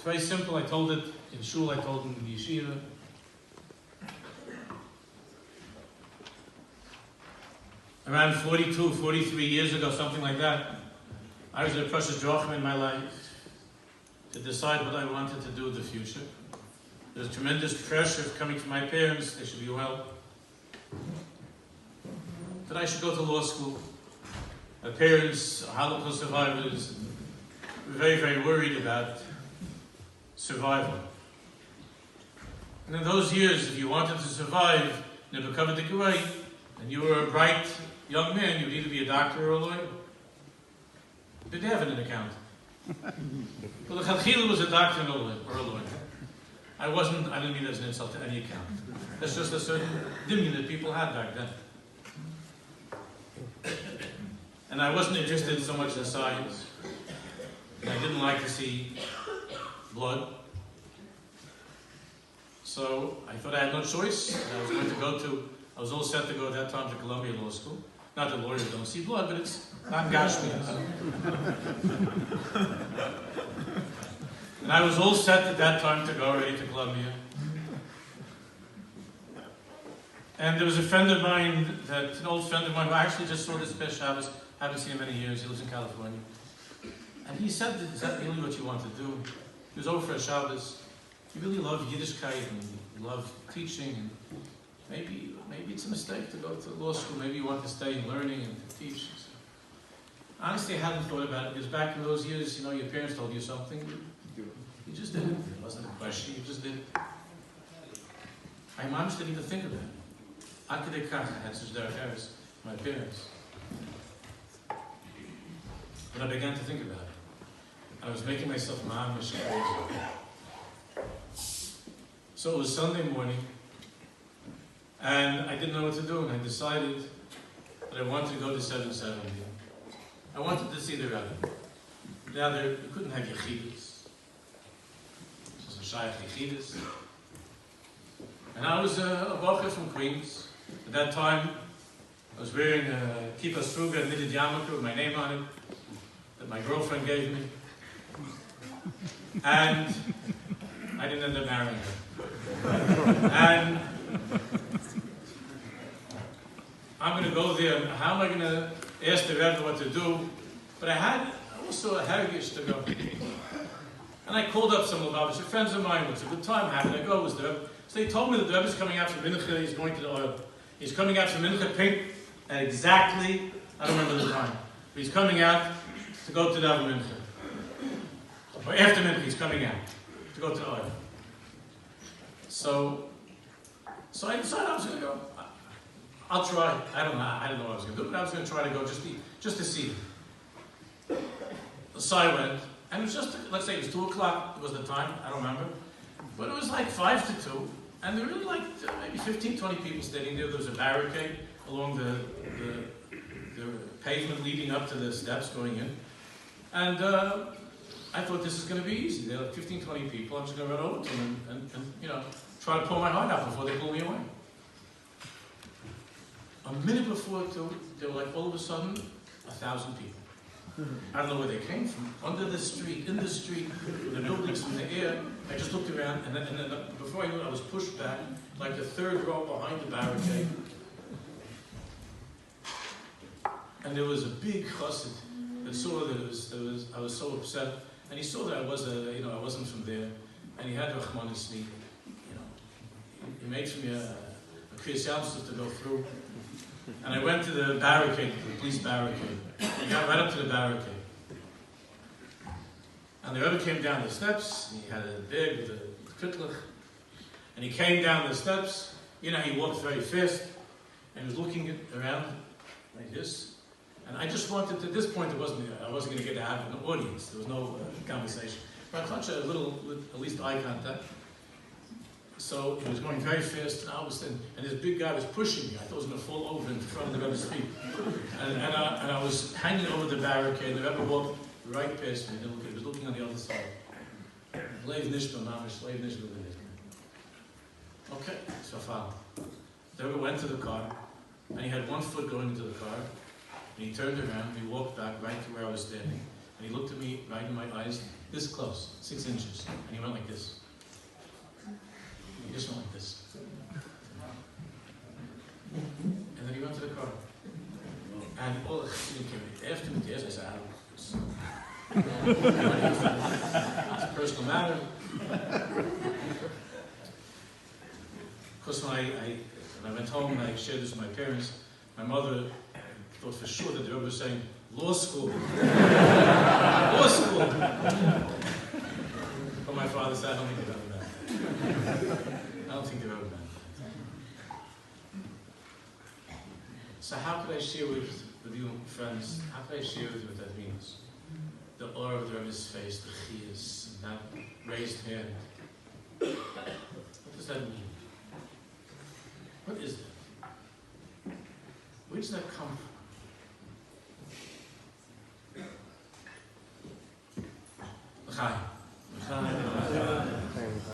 very simple. I told it in shul, I told it in the yeshiva. Around 42, 43 years ago, something like that, I was at a precious drachma in my life to decide what I wanted to do in the future. There was tremendous pressure coming from my parents, they should be well, that I should go to law school. My parents, Holocaust survivors, were very, very worried about survival. And in those years, if you wanted to survive and to become a degree, and you were a bright young man, you would either be a doctor or a lawyer. Did they have an accountant? Well, the Chalchila was a doctor or a lawyer. I didn't mean that as an insult to any accountant. That's just a certain dimyon that people had back then. And I wasn't interested so much in science. And I didn't like to see blood. So I thought I had no choice. I was all set to go at that time to Columbia Law School. Not that lawyers don't see blood, but it's not gashmi. And I was all set at that time to go already to Columbia. And there was a friend of mine, an old friend of mine, who I actually just saw this past Shabbos. Haven't seen him in many years. He lives in California. And he said, "Is that really what you want to do?" He was over for a Shabbos. You really love Yiddishkeit and you love teaching. And maybe it's a mistake to go to law school. Maybe you want to stay learning and to teach. Honestly, I hadn't thought about it because back in those years, your parents told you something. You just did it. It wasn't a question. You just did it. My mom didn't even think about it. I had such direct errors. My parents. But I began to think about it. I was making myself mamish crazy. So it was Sunday morning, and I didn't know what to do, and I decided that I wanted to go to 770. I wanted to see the rabbi. Now, you couldn't have yechidus. This was a shaykh yechidus. And I was a bocher from Queens. At that time, I was wearing a kippah struga and knitted yarmulke with my name on it, that my girlfriend gave me. And I didn't end up marrying her. And I'm going to go there. How am I going to ask the Rebbe what to do? But I had also a hergish to go. And I called up some Lubavitcher friends of mine. It's a good time. How did I go? Was the Rebbe? So they told me that the Rebbe is coming out from Mincha. He's going to the oil. He's coming out from Mincha pink at exactly, I don't remember the time. But he's coming out to go to the Mincha. Or after Mincha, he's coming out to go to the oil. So I decided I was going to go. I'll try. I don't know what I was going to do, but I was going to try to go just to see it. So I went, and it was just, let's say it was 2 o'clock, it was the time, I don't remember. But it was like 5 to 2, and there were really maybe 15, 20 people standing there. There was a barricade along the pavement leading up to the steps going in. And I thought this is going to be easy. There were 15, 20 people. I'm just going to run over to them and try to pull my heart out before they pull me away. A minute before 2, there were all of a sudden 1,000 people. I don't know where they came from. Under the street, in the street, the buildings, from the air. I just looked around, and then before I knew it, I was pushed back, like the third row behind the barricade. And there was a big chassid that saw that I was so upset, and he saw that I wasn't from there, and he had Rachmanis li, he made for me a kriyas yamsuf to go through. And I went to the barricade, the police barricade. I got right up to the barricade. And the Rebbe came down the steps, and he had a bag with a kritlach. And he came down the steps. He walked very fast, and he was looking around like this. And I just wanted to, at this point, I wasn't going to get out of an audience. There was no conversation. But I touched a little, at least eye contact. So he was going very fast, and this big guy was pushing me. I thought I was going to fall over in front of the Rebbe's feet. And I was hanging over the barricade. The Rebbe walked right past me. He was looking on the other side. Leiv nishma, mamish, leiv nishma. Okay, so far. The Rebbe went to the car, and he had one foot going into the car, and he turned around, and he walked back right to where I was standing, and And he looked at me right in my eyes, this close, 6 inches. And he went like this. He just went like this. And then he went to the car. And all the Chassidim came after me, I said, it's a personal matter. Because when I went home and I shared this with my parents, my mother thought for sure that the Rebbe was saying, law school. Law school. But my father said, I don't think they've ever done that. I don't think they've ever done that. So how could I share with you friends, how could I share with you what that means? The aura of the Rebbe's face, the chiyas, that raised hand. What does that mean? What is that? Where does that come from?